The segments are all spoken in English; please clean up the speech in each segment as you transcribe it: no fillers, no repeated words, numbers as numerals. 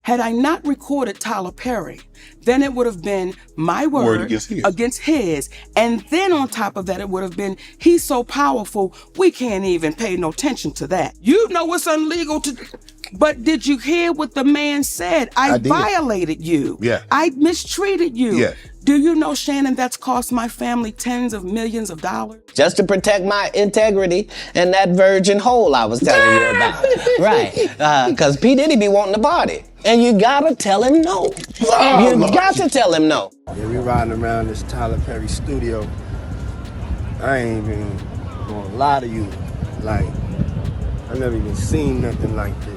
Had I not recorded Tyler Perry, then it would have been my word against his. And then on top of that, it would have been, he's so powerful, we can't even pay no attention to that. You know it's illegal to... But did you hear what the man said? I violated you. Yeah. I mistreated you. Yeah. Do you know, Shannon, that's cost my family tens of millions of dollars? Just to protect my integrity and that virgin hole I was telling you about. Right. Because P. Diddy be wanting the body. And you gotta tell him no. You got to tell him no. Yeah, we riding around this Tyler Perry studio. I ain't even gonna lie to you. Like, I never even seen nothing like this.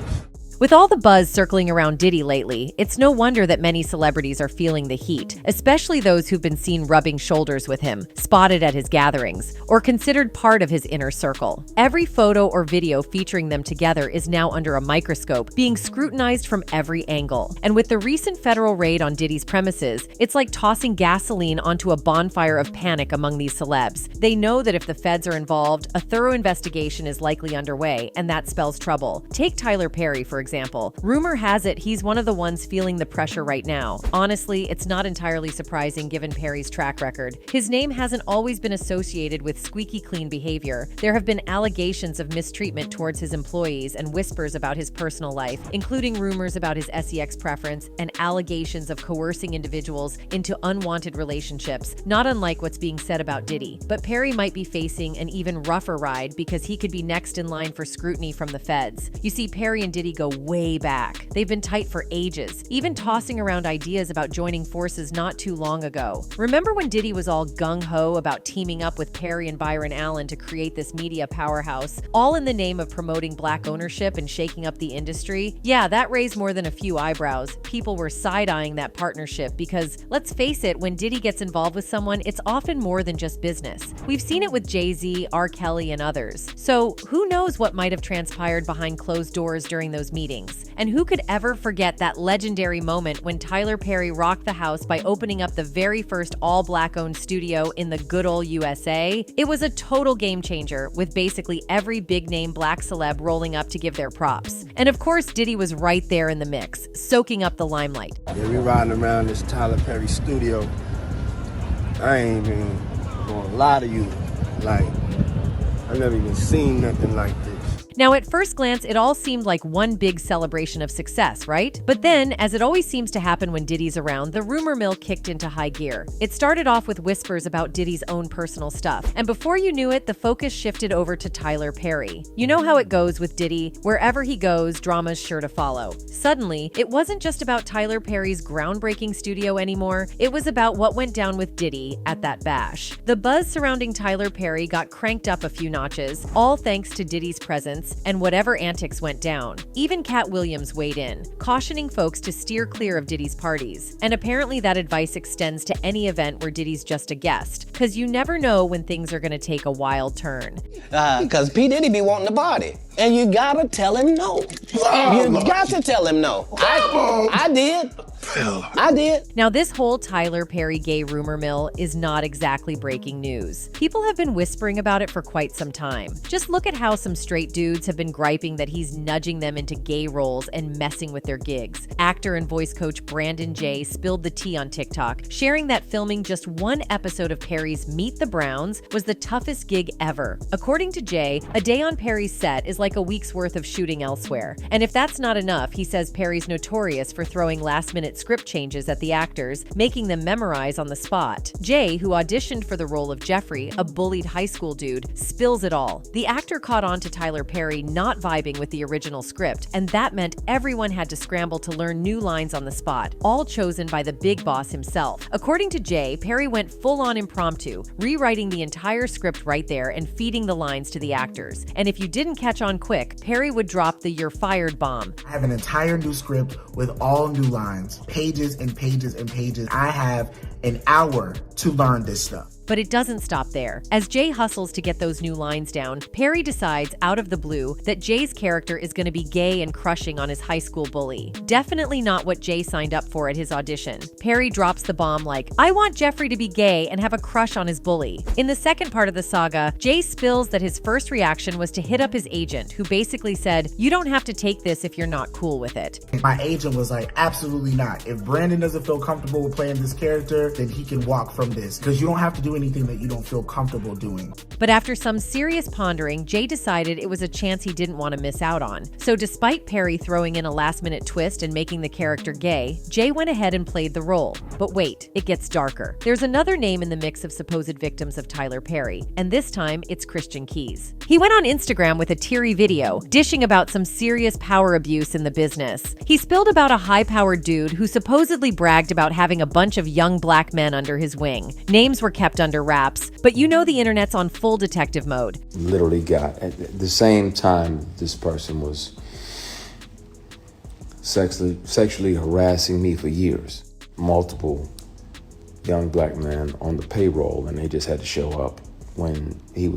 With all the buzz circling around Diddy lately, it's no wonder that many celebrities are feeling the heat, especially those who've been seen rubbing shoulders with him, spotted at his gatherings, or considered part of his inner circle. Every photo or video featuring them together is now under a microscope, being scrutinized from every angle. And with the recent federal raid on Diddy's premises, it's like tossing gasoline onto a bonfire of panic among these celebs. They know that if the feds are involved, a thorough investigation is likely underway, and that spells trouble. Take Tyler Perry, for example. Rumor has it he's one of the ones feeling the pressure right now. Honestly, it's not entirely surprising given Perry's track record. His name hasn't always been associated with squeaky clean behavior. There have been allegations of mistreatment towards his employees and whispers about his personal life, including rumors about his sex preference and allegations of coercing individuals into unwanted relationships, not unlike what's being said about Diddy. But Perry might be facing an even rougher ride because he could be next in line for scrutiny from the feds. You see, Perry and Diddy go way back. They've been tight for ages, even tossing around ideas about joining forces not too long ago. Remember when Diddy was all gung-ho about teaming up with Perry and Byron Allen to create this media powerhouse, all in the name of promoting black ownership and shaking up the industry? Yeah, that raised more than a few eyebrows. People were side-eyeing that partnership because, let's face it, when Diddy gets involved with someone, it's often more than just business. We've seen it with Jay-Z, R. Kelly, and others. So who knows what might have transpired behind closed doors during those meetings? And who could ever forget that legendary moment when Tyler Perry rocked the house by opening up the very first all-black-owned studio in the good old USA? It was a total game changer, with basically every big-name black celeb rolling up to give their props. And of course, Diddy was right there in the mix, soaking up the limelight. Yeah, we riding around this Tyler Perry studio. I ain't even gonna lie to you. Like, I never even seen nothing like this. Now, at first glance, it all seemed like one big celebration of success, right? But then, as it always seems to happen when Diddy's around, the rumor mill kicked into high gear. It started off with whispers about Diddy's own personal stuff, and before you knew it, the focus shifted over to Tyler Perry. You know how it goes with Diddy. Wherever he goes, drama's sure to follow. Suddenly, it wasn't just about Tyler Perry's groundbreaking studio anymore. It was about what went down with Diddy at that bash. The buzz surrounding Tyler Perry got cranked up a few notches, all thanks to Diddy's presence and whatever antics went down. Even Cat Williams weighed in, cautioning folks to steer clear of Diddy's parties. And apparently that advice extends to any event where Diddy's just a guest, because you never know when things are going to take a wild turn. Because P. Diddy be wanting the body. And you gotta tell him no. You got to tell him no. I did. I did. Now, this whole Tyler Perry gay rumor mill is not exactly breaking news. People have been whispering about it for quite some time. Just look at how some straight dudes have been griping that he's nudging them into gay roles and messing with their gigs. Actor and voice coach Brandon Jay spilled the tea on TikTok, sharing that filming just one episode of Perry's Meet the Browns was the toughest gig ever. According to Jay, a day on Perry's set is like a week's worth of shooting elsewhere. And if that's not enough, he says Perry's notorious for throwing last-minute script changes at the actors, making them memorize on the spot. Jay, who auditioned for the role of Jeffrey, a bullied high school dude, spills it all. The actor caught on to Tyler Perry not vibing with the original script, and that meant everyone had to scramble to learn new lines on the spot, all chosen by the big boss himself. According to Jay, Perry went full-on impromptu, rewriting the entire script right there and feeding the lines to the actors. And if you didn't catch on quick, Perry would drop the "you're fired" bomb. I have an entire new script with all new lines, pages and pages and pages. I have an hour to learn this stuff. But it doesn't stop there. As Jay hustles to get those new lines down, Perry decides, out of the blue, that Jay's character is going to be gay and crushing on his high school bully. Definitely not what Jay signed up for at his audition. Perry drops the bomb like, I want Jeffrey to be gay and have a crush on his bully. In the second part of the saga, Jay spills that his first reaction was to hit up his agent, who basically said, you don't have to take this if you're not cool with it. My agent was like, absolutely not. If Brandon doesn't feel comfortable with playing this character, then he can walk from this, because you don't have to do anything that you don't feel comfortable doing. But after some serious pondering, Jay decided it was a chance he didn't want to miss out on. So despite Perry throwing in a last-minute twist and making the character gay, Jay went ahead and played the role. But wait, it gets darker. There's another name in the mix of supposed victims of Tyler Perry, and this time it's Christian Keys. He went on Instagram with a teary video, dishing about some serious power abuse in the business. He spilled about a high-powered dude who supposedly bragged about having a bunch of young black men under his wing. Names were kept under wraps, but you know the internet's on full detective mode. Literally got, at the same time this person was sexually harassing me for years. Multiple young black men on the payroll, and they just had to show up when he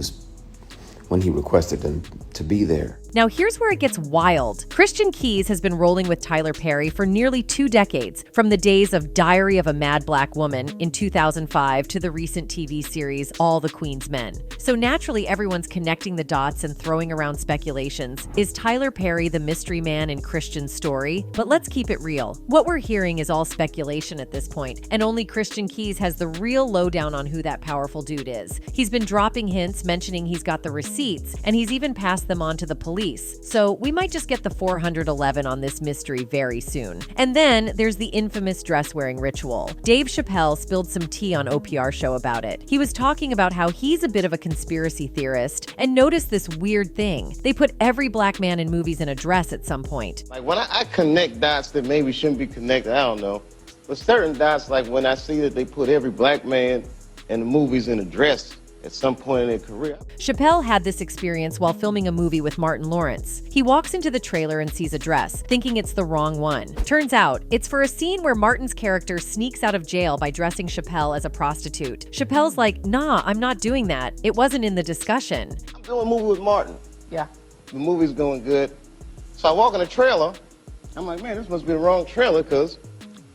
requested them to be there. Now here's where it gets wild. Christian Keys has been rolling with Tyler Perry for nearly 2 decades, from the days of Diary of a Mad Black Woman in 2005 to the recent TV series All the Queen's Men. So naturally everyone's connecting the dots and throwing around speculations. Is Tyler Perry the mystery man in Christian's story? But let's keep it real. What we're hearing is all speculation at this point, and only Christian Keys has the real lowdown on who that powerful dude is. He's been dropping hints, mentioning he's got the receipts, and he's even passed them on to the police. So we might just get the 411 on this mystery very soon. And then there's the infamous dress-wearing ritual. Dave Chappelle spilled some tea on OPR show about it. He was talking about how he's a bit of a conspiracy theorist and noticed this weird thing. They put every black man in movies in a dress at some point. Like when I connect dots that maybe shouldn't be connected, I don't know. But certain dots, like when I see that they put every black man in the movies in a dress at some point in their career. Chappelle had this experience while filming a movie with Martin Lawrence. He walks into the trailer and sees a dress, thinking it's the wrong one. Turns out, it's for a scene where Martin's character sneaks out of jail by dressing Chappelle as a prostitute. Chappelle's like, nah, I'm not doing that. It wasn't in the discussion. I'm doing a movie with Martin. Yeah. The movie's going good. So I walk in the trailer. I'm like, man, this must be the wrong trailer because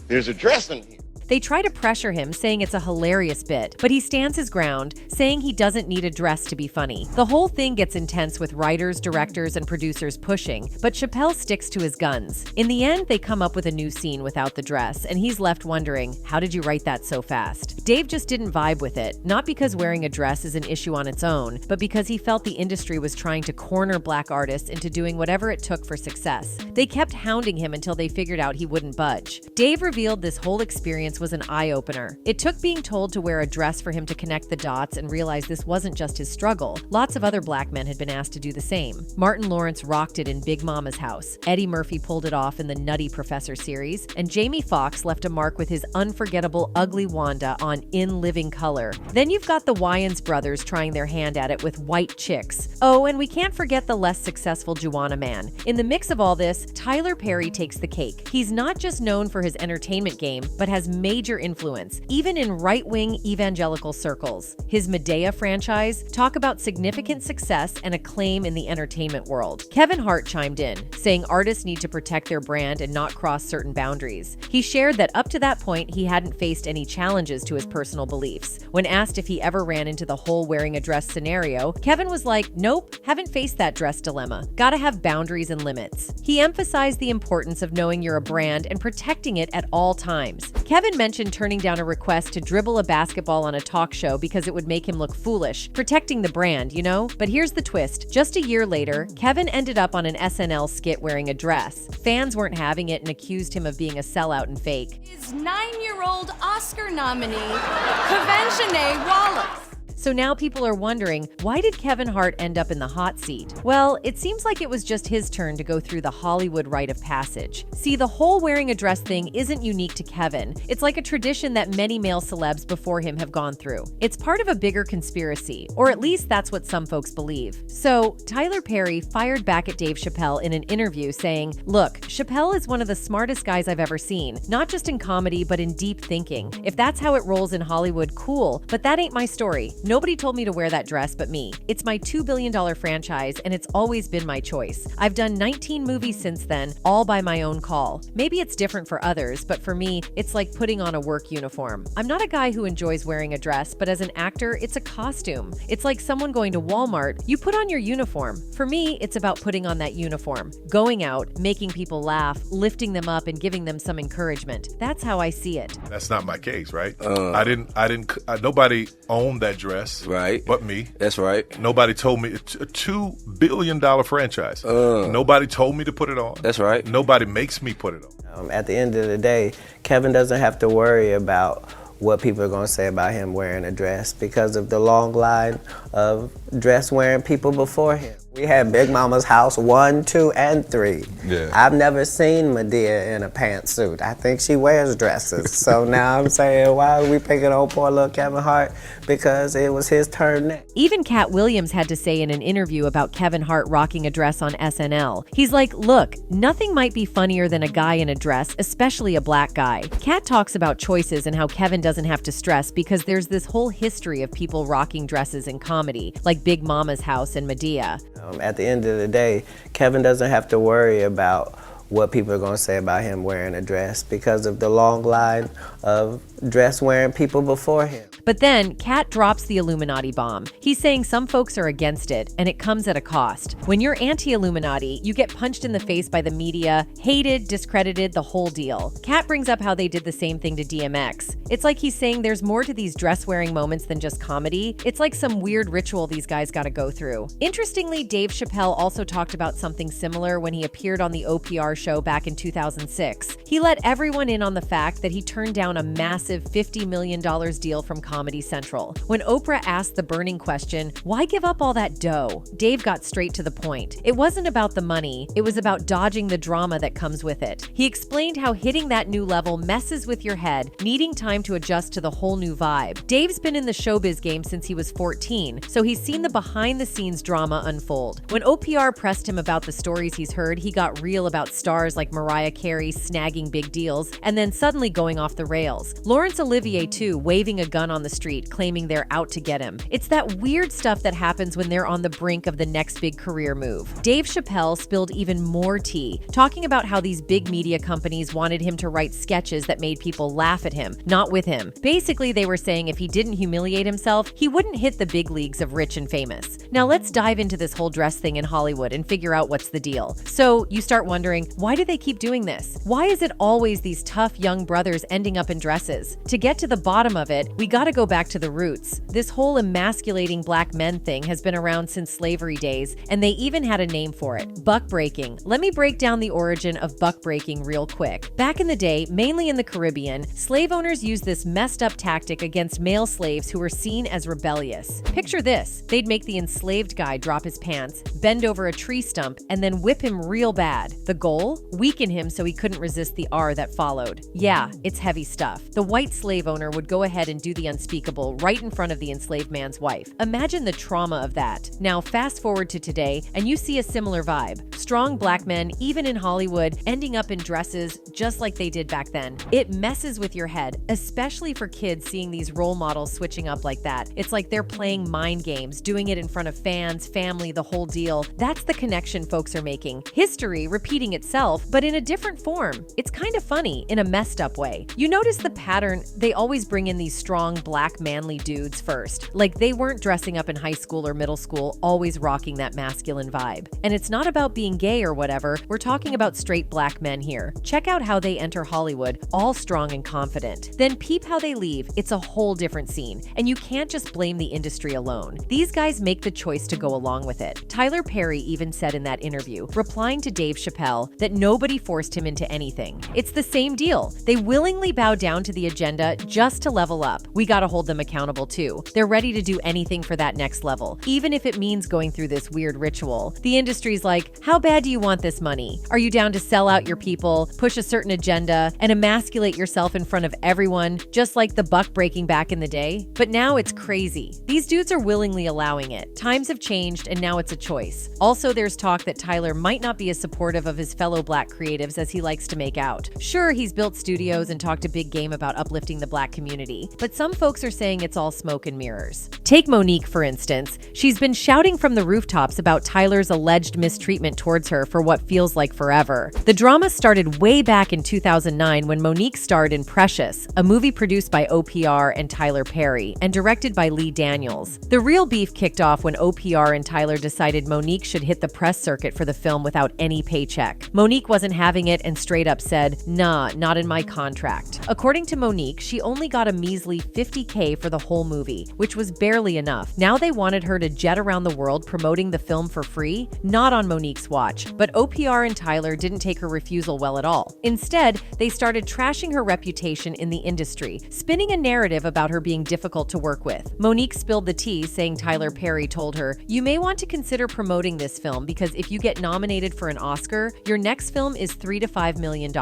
there's a dress in here. They try to pressure him, saying it's a hilarious bit, but he stands his ground, saying he doesn't need a dress to be funny. The whole thing gets intense with writers, directors, and producers pushing, but Chappelle sticks to his guns. In the end, they come up with a new scene without the dress, and he's left wondering, how did you write that so fast? Dave just didn't vibe with it, not because wearing a dress is an issue on its own, but because he felt the industry was trying to corner black artists into doing whatever it took for success. They kept hounding him until they figured out he wouldn't budge. Dave revealed this whole experience was an eye-opener. It took being told to wear a dress for him to connect the dots and realize this wasn't just his struggle. Lots of other black men had been asked to do the same. Martin Lawrence rocked it in Big Mama's House. Eddie Murphy pulled it off in the Nutty Professor series, and Jamie Foxx left a mark with his unforgettable Ugly Wanda on In Living Color. Then you've got the Wayans brothers trying their hand at it with White Chicks. Oh, and we can't forget the less successful Juana Man. In the mix of all this, Tyler Perry takes the cake. He's not just known for his entertainment game, but has major influence, even in right-wing evangelical circles. His Medea franchise talk about significant success and acclaim in the entertainment world. Kevin Hart chimed in, saying artists need to protect their brand and not cross certain boundaries. He shared that up to that point, he hadn't faced any challenges to his personal beliefs. When asked if he ever ran into the whole wearing a dress scenario, Kevin was like, nope, haven't faced that dress dilemma. Gotta have boundaries and limits. He emphasized the importance of knowing you're a brand and protecting it at all times. Kevin mentioned turning down a request to dribble a basketball on a talk show because it would make him look foolish, protecting the brand, you know? But here's the twist. Just a year later, Kevin ended up on an SNL skit wearing a dress. Fans weren't having it and accused him of being a sellout and fake. Is 9-year-old Oscar nominee, Kavenshané Wallace. So now people are wondering, why did Kevin Hart end up in the hot seat? Well, it seems like it was just his turn to go through the Hollywood rite of passage. See, the whole wearing a dress thing isn't unique to Kevin. It's like a tradition that many male celebs before him have gone through. It's part of a bigger conspiracy, or at least that's what some folks believe. So, Tyler Perry fired back at Dave Chappelle in an interview saying, "Look, Chappelle is one of the smartest guys I've ever seen, not just in comedy, but in deep thinking. If that's how it rolls in Hollywood, cool, but that ain't my story. Nobody told me to wear that dress but me. It's my $2 billion franchise, and it's always been my choice. I've done 19 movies since then, all by my own call. Maybe it's different for others, but for me, it's like putting on a work uniform. I'm not a guy who enjoys wearing a dress, but as an actor, it's a costume. It's like someone going to Walmart. You put on your uniform. For me, it's about putting on that uniform, going out, making people laugh, lifting them up, and giving them some encouragement. That's how I see it." That's not my case, right? Nobody owned that dress, right? But me. That's right. Nobody told me. It's a $2 billion franchise. Nobody told me to put it on. That's right. Nobody makes me put it on. At the end of the day, Kevin doesn't have to worry about what people are going to say about him wearing a dress because of the long line of dress-wearing people before him. We had Big Mama's house 1, 2, and 3. Yeah. I've never seen Medea in a pantsuit. I think she wears dresses. So now I'm saying, why are we picking on poor little Kevin Hart? Because it was his turn next. Even Cat Williams had to say in an interview about Kevin Hart rocking a dress on SNL. He's like, "Look, nothing might be funnier than a guy in a dress, especially a black guy." Cat talks about choices and how Kevin doesn't have to stress because there's this whole history of people rocking dresses in comedy, like Big Mama's house and Medea. At the end of the day, Kevin doesn't have to worry about what people are going to say about him wearing a dress because of the long line of dress-wearing people before him. But then, Cat drops the Illuminati bomb. He's saying some folks are against it, and it comes at a cost. When you're anti-Illuminati, you get punched in the face by the media, hated, discredited, the whole deal. Cat brings up how they did the same thing to DMX. It's like he's saying there's more to these dress-wearing moments than just comedy. It's like some weird ritual these guys gotta go through. Interestingly, Dave Chappelle also talked about something similar when he appeared on the OPR show back in 2006. He let everyone in on the fact that he turned down a massive $50 million deal from Comedy Central. When Oprah asked the burning question, "Why give up all that dough?" Dave got straight to the point. It wasn't about the money, it was about dodging the drama that comes with it. He explained how hitting that new level messes with your head, needing time to adjust to the whole new vibe. Dave's been in the showbiz game since he was 14, so he's seen the behind-the-scenes drama unfold. When OPR pressed him about the stories he's heard, he got real about stars like Mariah Carey snagging big deals and then suddenly going off the rails. Laurence Olivier, too, waving a gun on the street, claiming they're out to get him. It's that weird stuff that happens when they're on the brink of the next big career move. Dave Chappelle spilled even more tea, talking about how these big media companies wanted him to write sketches that made people laugh at him, not with him. Basically, they were saying if he didn't humiliate himself, he wouldn't hit the big leagues of rich and famous. Now let's dive into this whole dress thing in Hollywood and figure out what's the deal. So you start wondering, why do they keep doing this? Why is it always these tough young brothers ending up in dresses? To get to the bottom of it, we gotta go back to the roots. This whole emasculating black men thing has been around since slavery days, and they even had a name for it, buck breaking. Let me break down the origin of buck breaking real quick. Back in the day, mainly in the Caribbean, slave owners used this messed up tactic against male slaves who were seen as rebellious. Picture this, they'd make the enslaved guy drop his pants, bend over a tree stump, and then whip him real bad. The goal? Weaken him so he couldn't resist the R that followed. Yeah, it's heavy stuff. The white slave owner would go ahead and do the unspeakable right in front of the enslaved man's wife. Imagine the trauma of that. Now fast forward to today, and you see a similar vibe. Strong black men, even in Hollywood, ending up in dresses just like they did back then. It messes with your head, especially for kids seeing these role models switching up like that. It's like they're playing mind games, doing it in front of fans, family, the whole deal. That's the connection folks are making. History repeating itself, but in a different form. It's kind of funny, in a messed up way. You notice the pattern, they always bring in these strong, black, manly dudes first. Like they weren't dressing up in high school or middle school, always rocking that masculine vibe. And it's not about being gay or whatever, we're talking about straight black men here. Check out how they enter Hollywood, all strong and confident. Then peep how they leave, it's a whole different scene. And you can't just blame the industry alone. These guys make the choice to go along with it. Tyler Perry even said in that interview, replying to Dave Chappelle, that nobody forced him into anything. It's the same deal. They willingly bow down to the agenda just to level up. We gotta hold them accountable too. They're ready to do anything for that next level, even if it means going through this weird ritual. The industry's like, how bad do you want this money? Are you down to sell out your people, push a certain agenda, and emasculate yourself in front of everyone, just like the buck breaking back in the day? But now it's crazy. These dudes are willingly allowing it. Times have changed, and now it's a choice. Also, there's talk that Tyler might not be as supportive of his fellow Black creatives as he likes to make out. Sure, he's built studios and talked a big game about uplifting the Black community, but some folks are saying it's all smoke and mirrors. Take Monique, for instance. She's been shouting from the rooftops about Tyler's alleged mistreatment towards her for what feels like forever. The drama started way back in 2009 when Monique starred in Precious, a movie produced by OPR and Tyler Perry and directed by Lee Daniels. The real beef kicked off when OPR and Tyler decided Monique should hit the press circuit for the film without any paycheck. Monique wasn't having it and straight up said, "Nah, not in my contract." According to Monique, she only got a measly $50K for the whole movie, which was barely enough. Now they wanted her to jet around the world promoting the film for free? Not on Monique's watch, but OPR and Tyler didn't take her refusal well at all. Instead, they started trashing her reputation in the industry, spinning a narrative about her being difficult to work with. Monique spilled the tea, saying Tyler Perry told her, "You may want to consider promoting this film because if you get nominated for an Oscar, your next film is $3 to $5 million.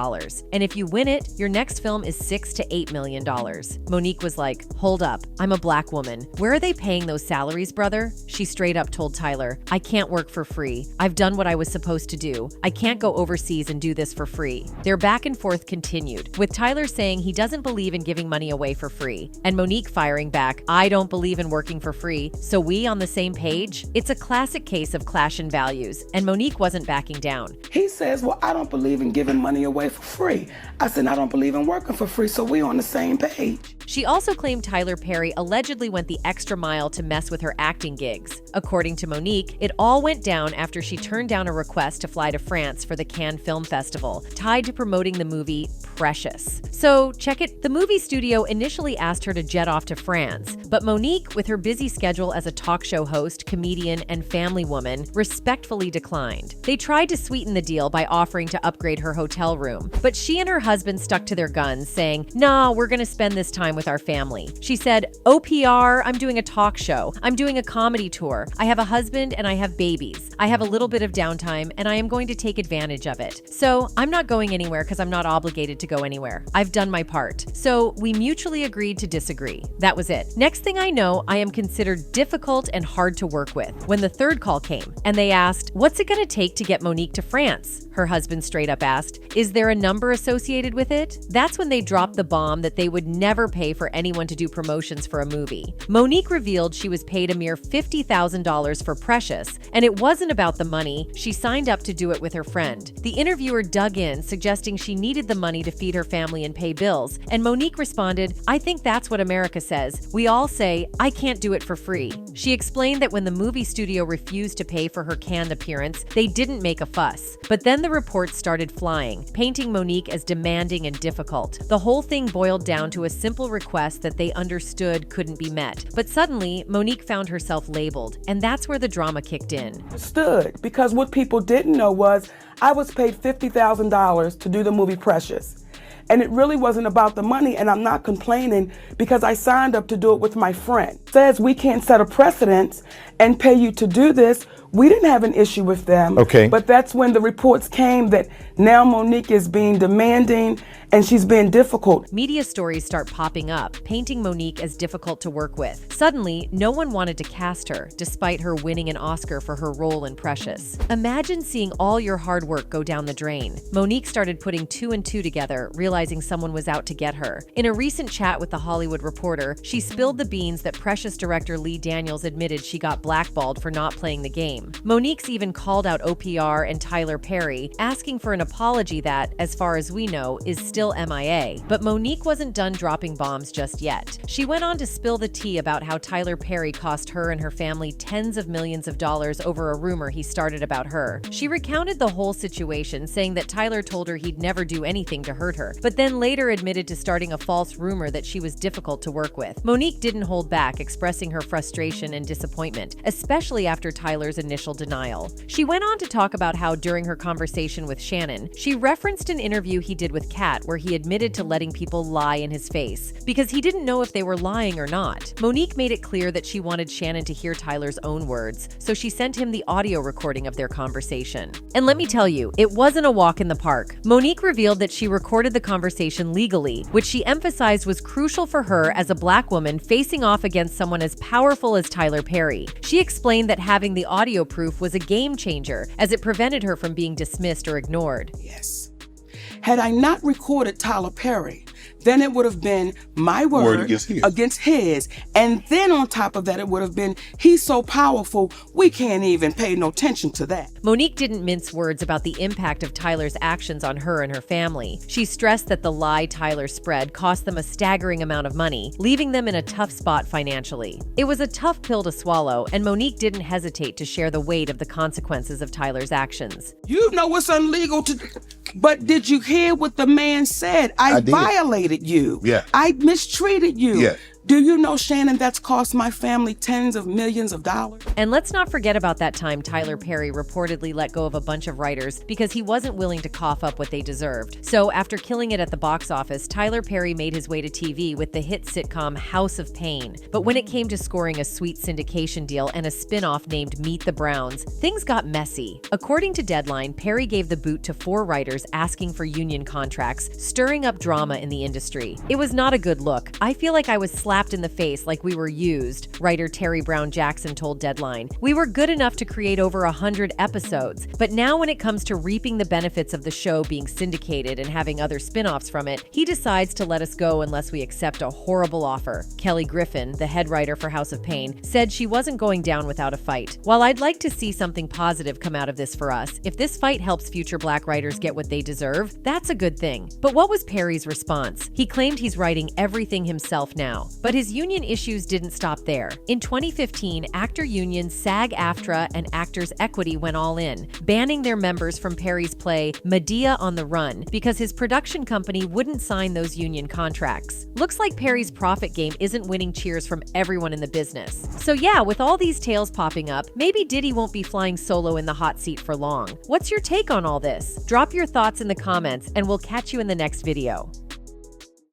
And if you win it, your next film is $6 to $8 million. Monique was like, "Hold up, I'm a Black woman. Where are they paying those salaries, brother?" She straight up told Tyler, "I can't work for free. I've done what I was supposed to do. I can't go overseas and do this for free." Their back and forth continued, with Tyler saying he doesn't believe in giving money away for free, and Monique firing back, "I don't believe in working for free, so we on the same page?" It's a classic case of clash in values, and Monique wasn't backing down. He says, "Well, I don't believe in giving money away for free." I said, "I don't believe in working for free, so we on the same page." She also claimed Tyler Perry allegedly went the extra mile to mess with her acting gigs. According to Monique, it all went down after she turned down a request to fly to France for the Cannes Film Festival, tied to promoting the movie Precious. So, check it, the movie studio initially asked her to jet off to France, but Monique, with her busy schedule as a talk show host, comedian, and family woman, respectfully declined. They tried to sweeten the deal by offering to upgrade her hotel room, but she and her husband stuck to their guns, saying, "Nah, we're gonna spend this time with our family." She said, "OPR, I'm doing a talk show. I'm doing a comedy tour. I have a husband and I have babies. I have a little bit of downtime and I am going to take advantage of it. So I'm not going anywhere because I'm not obligated to go anywhere. I've done my part." So we mutually agreed to disagree. That was it. Next thing I know, I am considered difficult and hard to work with when the third call came and they asked, "What's it going to take to get Monique to France?" Her husband straight up asked, "Is there a number associated with it?" That's when they dropped the bomb that they would never pay for anyone to do promotions for a movie. Monique revealed she was paid a mere $50,000 for Precious, and it wasn't about the money. She signed up to do it with her friend. The interviewer dug in, suggesting she needed the money to feed her family and pay bills, and Monique responded, "I think that's what America says. We all say, I can't do it for free." She explained that when the movie studio refused to pay for her Cannes appearance, they didn't make a fuss. But then the reports started flying, painting Monique as demanding and difficult. The whole thing boiled down to a simple request that they understood couldn't be met. But suddenly, Monique found herself labeled, and that's where the drama kicked in. Understood, because what people didn't know was I was paid $50,000 to do the movie Precious. And it really wasn't about the money, and I'm not complaining because I signed up to do it with my friend. It says we can't set a precedent and pay you to do this. We didn't have an issue with them. Okay. But that's when the reports came that now Monique is being demanding and she's being difficult. Media stories start popping up, painting Monique as difficult to work with. Suddenly, no one wanted to cast her, despite her winning an Oscar for her role in Precious. Imagine seeing all your hard work go down the drain. Monique started putting two and two together, realizing someone was out to get her. In a recent chat with The Hollywood Reporter, she spilled the beans that Precious director Lee Daniels admitted she got blackballed for not playing the game. Monique's even called out OPR and Tyler Perry, asking for an apology that, as far as we know, is still still MIA. But Monique wasn't done dropping bombs just yet. She went on to spill the tea about how Tyler Perry cost her and her family tens of millions of dollars over a rumor he started about her. She recounted the whole situation, saying that Tyler told her he'd never do anything to hurt her, but then later admitted to starting a false rumor that she was difficult to work with. Monique didn't hold back, expressing her frustration and disappointment, especially after Tyler's initial denial. She went on to talk about how during her conversation with Shannon, she referenced an interview he did with Kat where he admitted to letting people lie in his face because he didn't know if they were lying or not. Monique made it clear that she wanted Shannon to hear Tyler's own words, so she sent him the audio recording of their conversation. And let me tell you, it wasn't a walk in the park. Monique revealed that she recorded the conversation legally, which she emphasized was crucial for her as a Black woman facing off against someone as powerful as Tyler Perry. She explained that having the audio proof was a game changer, as it prevented her from being dismissed or ignored. Yes. Had I not recorded Tyler Perry, then it would have been my word against his. And then on top of that, it would have been, he's so powerful, we can't even pay no attention to that. Monique didn't mince words about the impact of Tyler's actions on her and her family. She stressed that the lie Tyler spread cost them a staggering amount of money, leaving them in a tough spot financially. It was a tough pill to swallow, and Monique didn't hesitate to share the weight of the consequences of Tyler's actions. You know it's illegal to... But did you hear what the man said? I violated you. Yeah. I mistreated you. Yeah. Do you know, Shannon, that's cost my family tens of millions of dollars? And let's not forget about that time Tyler Perry reportedly let go of a bunch of writers because he wasn't willing to cough up what they deserved. So after killing it at the box office, Tyler Perry made his way to TV with the hit sitcom House of Pain. But when it came to scoring a sweet syndication deal and a spin-off named Meet the Browns, things got messy. According to Deadline, Perry gave the boot to 4 writers asking for union contracts, stirring up drama in the industry. It was not a good look. I feel like I was slapped in the face like we were used, writer Terry Brown Jackson told Deadline. We were good enough to create over 100 episodes, but now when it comes to reaping the benefits of the show being syndicated and having other spin-offs from it, he decides to let us go unless we accept a horrible offer. Kelly Griffin, the head writer for House of Pain, said she wasn't going down without a fight. While I'd like to see something positive come out of this for us, if this fight helps future Black writers get what they deserve, that's a good thing. But what was Perry's response? He claimed he's writing everything himself now. But his union issues didn't stop there. In 2015, actor unions SAG-AFTRA and Actors Equity went all in, banning their members from Perry's play Medea on the Run because his production company wouldn't sign those union contracts. Looks like Perry's profit game isn't winning cheers from everyone in the business. So yeah, with all these tales popping up, maybe Diddy won't be flying solo in the hot seat for long. What's your take on all this? Drop your thoughts in the comments and we'll catch you in the next video.